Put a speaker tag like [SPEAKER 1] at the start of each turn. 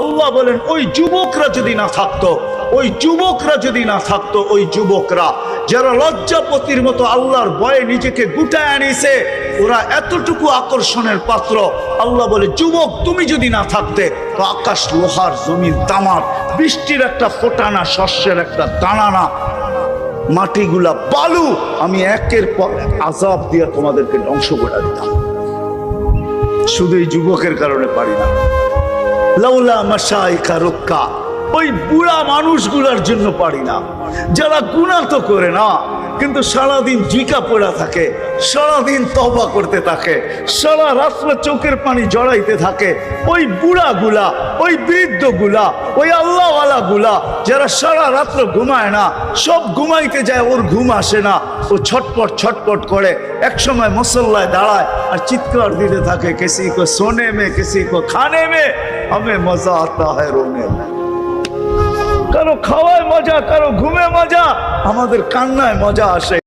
[SPEAKER 1] আল্লাহ বলেন ওই যুবকরা যদি না থাকতো, ওই যুবকরা যারা লজ্জাপতির মতো আল্লাহর ভয়ে নিজেকে গুটায় আনিছে, ওরা এতটুকু আকর্ষণের পাত্র। আল্লাহ বলে যুবক তুমি যদি না থাকতে তো আকাশ লোহার, জমিন তামার, বৃষ্টির একটা ফোঁটা না, শস্যের একটা দানা না, মাটিগুলা বালু, আমি একের পর আযাব দিয়ে তোমাদেরকে ধ্বংস করে দিতাম। শুধু এই যুবকের কারণে পারি না। লাউলা মাশাইখা রুক্কা, ওই বুড়া মানুষগুলার জন্য পারি না, যারা গুনাহ তো করে না কিন্তু সারাদিন জিকা পড়া থাকে, সারাদিন তওবা করতে থাকে, সারা রাত্রে চোখের পানি জড়াইতে থাকে। ওই বুড়াগুলা, ওই বৃদ্ধগুলা, ওই আল্লাহওয়ালা গুলা যারা সারা রাত্র ঘুমায় না, সব ঘুমাইতে যায়, ওর ঘুম আসে না, ও ছটপট করে এক সময় মুসল্লায় দাঁড়ায় আর চিৎকার দিতে থাকে, কিসি কো সোনে মে, কিসি কো খানে মে, হমে মজা আতা হ্যায় রোনে মে। কারো খাওয়ায় মজা, কারো ঘুমে মজা, আমাদের কান্নায় মজা আসে।